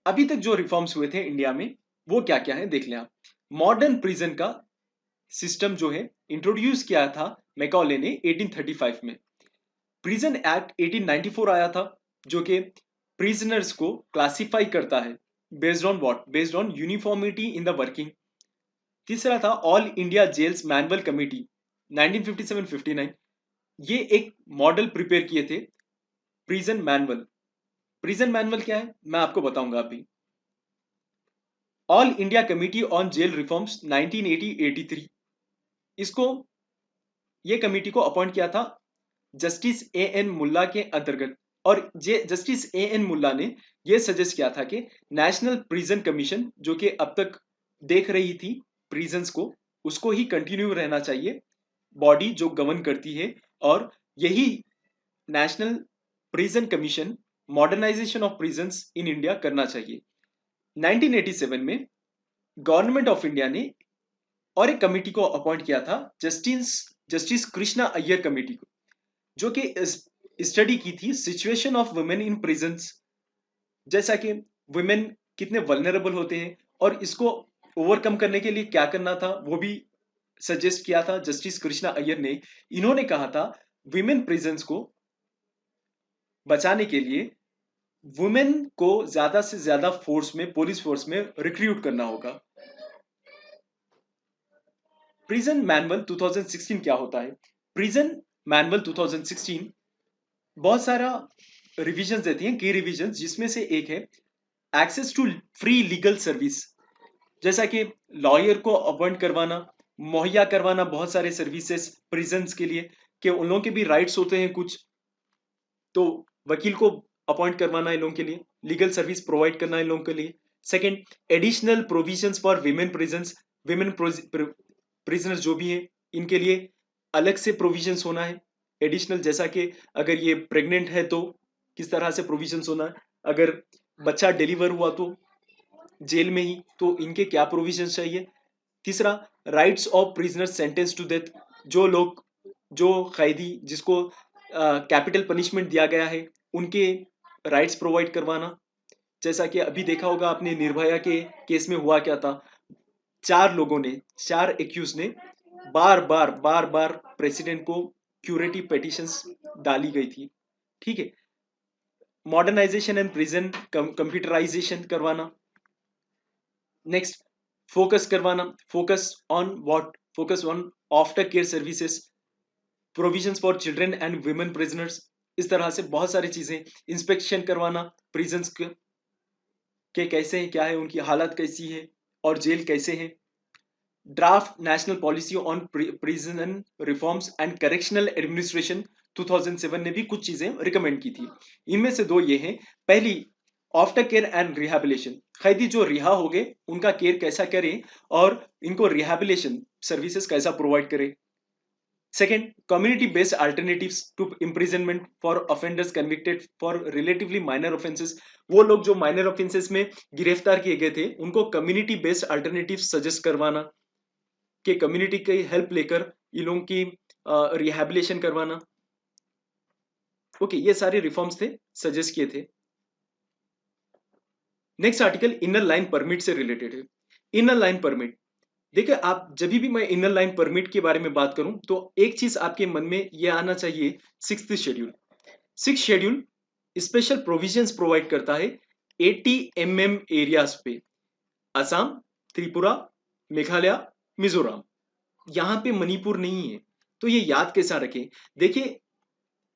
अभी तक जो रिफॉर्म्स हुए थे इंडिया में वो क्या क्या है देख लें आप। मॉडर्न प्रिजन का सिस्टम जो है इंट्रोड्यूस किया था मैकॉले ने 1835 में। प्रिजन एक्ट 1894 आया था, जो कि प्रिजनर्स को क्लासिफाई करता है based on what? Based on uniformity in the working. तीसरा था all India jails manual committee 1957-59। ये एक मॉडल प्रिपेयर किए थे प्रिजन मैनुअल। प्रिजन मैनुअल क्या है मैं आपको बताऊंगा अभी। All India committee on jail reforms 1980-83, इसको, ये कमेटी को अपॉइंट किया था जस्टिस ए एन मुल्ला के अंतर्गत। और जस्टिस ए एन मुल्ला ने यह सजेस्ट किया था कि नेशनल प्रिजन कमीशन, जो कि अब तक देख रही थी प्रिजन्स को, उसको ही कंटिन्यू रहना चाहिए, बॉडी जो गवर्न करती है। और यही national prison commission modernisation of prisons in India करना चाहिए। 1987 में गवर्नमेंट ऑफ इंडिया ने और एक कमेटी को अपॉइंट किया था, justice justice Krishna Iyer committee को, जो कि स्टडी की थी situation of women in prisons, जैसा कि वुमेन कितने वल्नरेबल होते हैं और इसको ओवरकम करने के लिए क्या करना था वो भी सजेस्ट किया था जस्टिस कृष्णा अय्यर ने। इन्होंने कहा था विमेन प्रिजन्स को बचाने के लिए वुमेन को ज्यादा से ज्यादा फोर्स में, पुलिस फोर्स में रिक्रूट करना होगा। प्रिजन मैनुअल 2016 क्या होता है? प्रिजन मैनुअल 2016 बहुत सारा रिविजन देती हैं, की रिविजन, जिसमें से एक है access to free legal service. जैसा कि लॉयर को अपॉइंट करवाना, मुहैया करवाना बहुत सारे सर्विसेज प्रिजन्स के लिए, कि उन लोगों के भी राइट्स होते हैं कुछ, तो वकील को अपॉइंट करवाना इन लोगों के लिए, लीगल सर्विस प्रोवाइड करना इन लोगों के लिए। Second, additional provisions for women prisons, women prisoners जो भी हैं इनके लिए अलग से प्रोविजंस होना है एडिशनल, जैसा कि अगर ये प्रेग्नेंट है तो किस तरह से प्रोविजंस होना है, अगर बच्चा डिलीवर हुआ तो जेल में ही तो इनके क्या प्रोविजंस चाहिए। तीसरा, rights of prisoners sentence to death, जो कैदी जिसको कैपिटल पनिशमेंट दिया गया है उनके राइट्स प्रोवाइड करवाना। जैसा कि अभी देखा होगा आपने निर्भया के केस में हुआ क्या था, चार एक्यूज ने बार बार प्रेसिडेंट को क्यूरेटिव पिटिशंस डाली गई थी। ठीक है, मॉडर्नाइजेशन एंड प्रिजन कंप्यूटराइजेशन करवाना। नेक्स्ट, फोकस करवाना, focus on after care services, provisions for children and women prisoners. इस तरह से बहुत सारी चीजें, इंस्पेक्शन करवाना प्रिजन्स के कैसे हैं, क्या है उनकी हालत कैसी है और जेल कैसे है। Draft national policy on prison reforms and correctional administration 2007 ने भी कुछ चीजें रिकमेंड की थी। इनमें से दो ये हैं, पहली आफ्टर केयर एंड रिहैबिलिटेशन, कैदी जो रिहा हो गए उनका केयर कैसा करें और इनको रिहैबिलिटेशन सर्विसेज कैसा प्रोवाइड करें। Second, community based alternatives to imprisonment for offenders convicted for relatively minor offences, वो लोग जो माइनर ऑफेंसेस में गिरफ्तार किए गए थे उनको कम्युनिटी बेस्ड अल्टरनेटिव सजेस्ट करवाना, कि कम्युनिटी की हेल्प लेकर इन लोगों की रिहैबिलिटेशन करवाना। ओके, ये सारे रिफॉर्म्स थे, सजेस्ट किए थे। Next article inner line permit से रिलेटेड है। इनर लाइन परमिट, देखिए आप जब भी मैं इनर लाइन परमिट के बारे में बात करूं तो एक चीज आपके मन में यह आना चाहिए, sixth schedule. Six schedule special provisions provide करता है 80 mm एरियाज पे, असम, त्रिपुरा, मेघालय, मिजोरम, यहां पे मणिपुर नहीं है। तो ये याद कैसा रखें, देखिए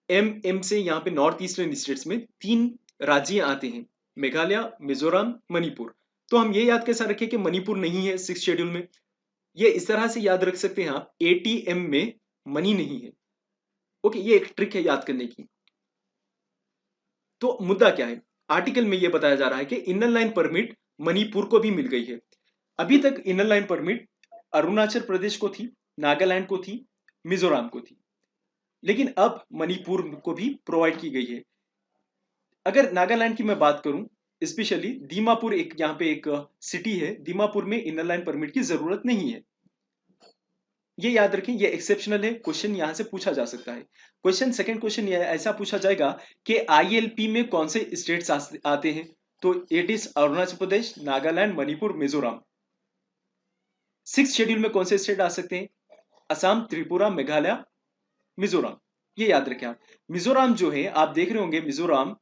एम से यहाँ पे नॉर्थ ईस्टर्न स्टेट्स में 3 राज्य आते हैं, मेघालय, मिजोरम, मणिपुर। तो हम ये याद कैसा रखें कि मणिपुर नहीं है सिक्स शेड्यूल में। ये इस तरह से याद रख सकते हैं आप, एटीएम में मनी नहीं है। ओके, ये एक ट्रिक है याद करने की। तो मुद्दा क्या है, आर्टिकल में ये बताया जा रहा है कि इनर लाइन परमिट मणिपुर को भी मिल गई है। अभी तक inner line permit Arunachal Pradesh को थी, नागालैंड को थी, मिजोरम को थी, लेकिन अब मणिपुर को भी प्रोवाइड की गई है। अगर नागालैंड की मैं बात करूं, स्पेशली दीमापुर, एक यहाँ पे एक सिटी है, दीमापुर में इनर लाइन परमिट की जरूरत नहीं है। ये याद रखें, ये एक्सेप्शनल है, क्वेश्चन यहां से पूछा जा सकता है। क्वेश्चन, सेकंड क्वेश्चन ये ऐसा पूछा जाएगा कि आईएलपी में कौन से स्टेट्स आते हैं, तो it is Arunachal Pradesh, Nagaland, Manipur, Mizoram. Six schedule में कौन से स्टेट आ सकते हैं, असम, त्रिपुरा, मेघालय, मिजोरम। ये याद रखें आप। मिजोरम जो है आप देख रहे होंगे, मिजोरम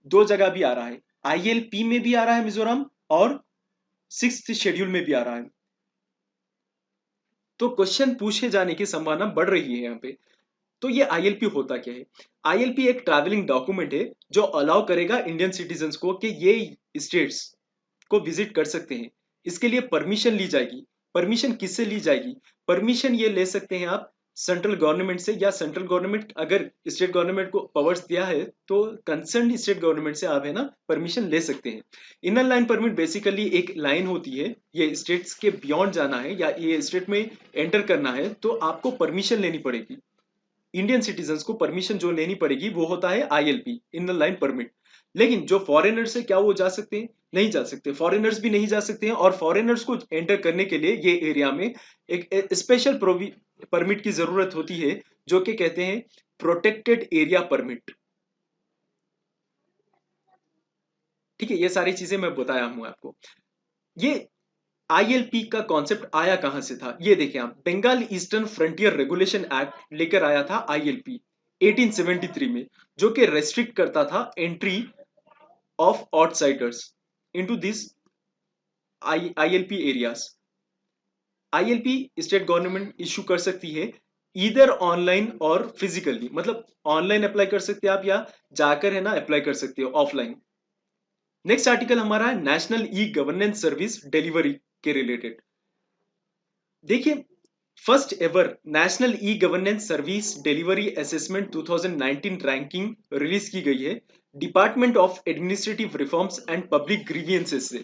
दो जगह भी आ रहा है, आईएलपी में भी आ रहा है मिजोरम और सिक्स्थ शेड्यूल में भी आ रहा है। तो क्वेश्चन पूछे जाने की संभावना बढ़ रही है यहाँ पे। तो ये आईएलपी होता क्या है, आईएलपी एक ट्रैवलिंग डॉक्यूमेंट है जो अलाउ करेगा इंडियन सिटीजन्स को कि ये स्टेट्स को विजिट कर सकते हैं। इसके लिए परमिशन ली जाएगी। परमिशन किससे ली जाएगी, परमिशन ये ले सकते हैं आप सेंट्रल गवर्नमेंट से, या सेंट्रल गवर्नमेंट अगर स्टेट गवर्नमेंट को पावर्स दिया है तो कंसर्न स्टेट गवर्नमेंट से आप है ना परमिशन ले सकते हैं। इनर लाइन परमिट बेसिकली एक लाइन होती है, ये स्टेट्स के बियॉन्ड जाना है या ये स्टेट में एंटर करना है तो आपको परमिशन लेनी पड़ेगी। इंडियन सिटीजन्स को परमिशन जो लेनी पड़ेगी वो होता है आईएलपी, इनर लाइन परमिट। लेकिन जो फॉरेनर्स है क्या वो जा सकते हैं, नहीं जा सकते, फॉरेनर्स भी नहीं जा सकते हैं। और फॉरेनर्स को एंटर करने के लिए ये एरिया में एक स्पेशल परमिट की जरूरत होती है, जो कि कहते हैं प्रोटेक्टेड एरिया परमिट। ठीक है, ये सारी चीजें मैं बताया हूं आपको। ये आईएलपी का कॉन्सेप्ट आया कहां से था, ये देखें आप, Bengal eastern frontier regulation act लेकर आया था आईएलपी 1873 में, जो कि रेस्ट्रिक्ट करता था entry of outsiders into this ILP areas. ILP state government issue कर सकती है इधर ऑनलाइन और फिजिकली, मतलब ऑनलाइन अप्लाई कर सकते हैं आप या जाकर है ना अप्लाई कर सकते हो ऑफलाइन। नेक्स्ट आर्टिकल हमारा है national e governance service delivery के रिलेटेड। देखिए, first ever national e governance service delivery assessment 2019 ranking release की गई है department of administrative reforms and public grievances से।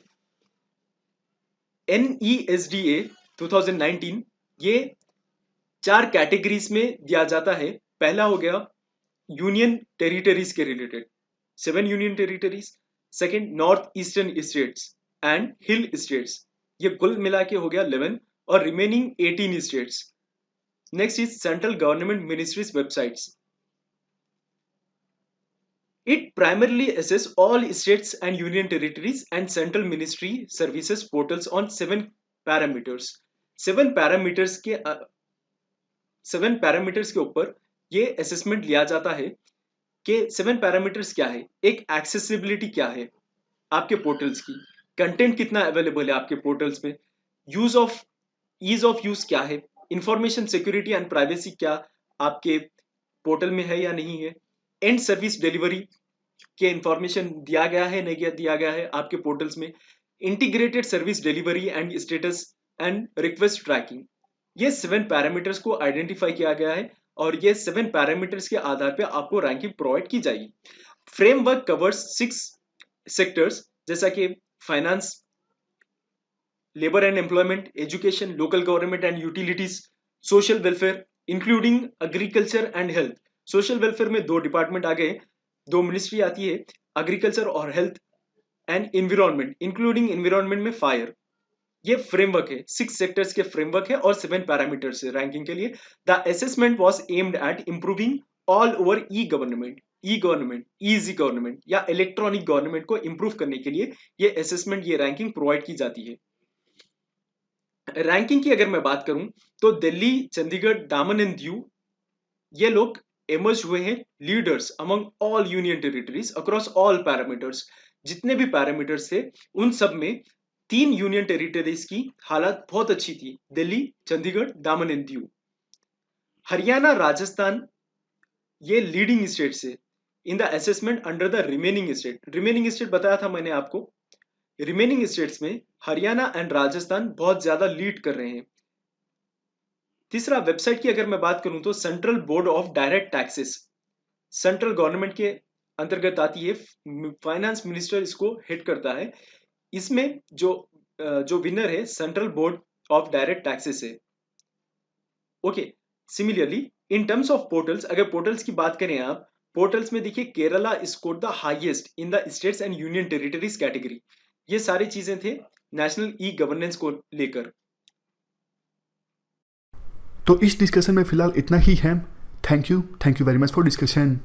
NESDA 2019 ये 4 कैटेगरीज में दिया जाता है। पहला हो गया यूनियन टेरिटरीज के related 7 union territories, second north eastern states and hill states, ये कुल मिला के हो गया 11 और remaining 18 states. Next is central government ministries websites. It primarily assess all states and union territories and central ministry services portals on 7 parameters। 7 parameters के 7 parameters के ऊपर ये असेसमेंट लिया जाता है कि 7 पैरामीटर्स क्या है। एक एक्सेसिबिलिटी क्या है आपके पोर्टल्स की, कंटेंट कितना अवेलेबल है आपके पोर्टल्स में, ईज ऑफ यूज क्या है, इंफॉर्मेशन सिक्योरिटी एंड प्राइवेसी क्या आपके पोर्टल में है या नहीं है, एंड सर्विस डिलीवरी के इंफॉर्मेशन दिया गया है नहीं दिया गया है आपके पोर्टल्स में, integrated service delivery and status and request tracking. ये 7 पैरामीटर्स को आइडेंटिफाई किया गया है और ये 7 पैरामीटर्स के आधार पे आपको रैंकिंग प्रोवाइड की जाएगी। फ्रेमवर्क कवर्स 6 सेक्टर्स जैसा कि finance, labour and employment, education, local government and utilities, social welfare including agriculture and health. Social welfare में 2 डिपार्टमेंट आ गए, 2 मिनिस्ट्री आती है, एग्रीकल्चर और health and environment including environment में फायर। ये फ्रेमवर्क है, 6 सेक्टर्स के फ्रेमवर्क है और 7 पैरामीटर्स है रैंकिंग के लिए। The assessment was aimed at improving all over E government, easy government या इलेक्ट्रॉनिक गवर्नमेंट को इंप्रूव करने के लिए ये असेसमेंट, ये रैंकिंग प्रोवाइड की जाती है। रैंकिंग की अगर मैं बात करूं तो दिल्ली, चंडीगढ़, दामन एंड दीव ये लोग एमर्ज हुए हैं leaders among all union territories across all parameters. जितने भी पैरामीटर्स थे उन सब में 3 यूनियन टेरिटरीज की हालत बहुत अच्छी थी, दिल्ली, चंडीगढ़, दामन एंड दीव। हरियाणा, राजस्थान ये लीडिंग स्टेट्स है in the assessment under the remaining state. Remaining state बताया था मैंने आपको, रिमेनिंग स्टेट्स में हरियाणा एंड राजस्थान बहुत ज्यादा लीड कर रहे हैं। तीसरा, वेबसाइट की अगर मैं बात करूं तो central board of direct taxes central government के अंतर्गत आती है, फाइनेंस मिनिस्टर इसको हेड करता है। इसमें जो विनर है central board of direct taxes है। Okay, similarly in terms of portals, अगर पोर्टल्स की बात करें आप, पोर्टल्स में देखिए Kerala scored the highest in the states and union territories category. ये सारी चीजें थे नेशनल ई गवर्नेंस को लेकर। तो इस डिस्कशन में फिलहाल इतना ही है। Thank you very much for discussion.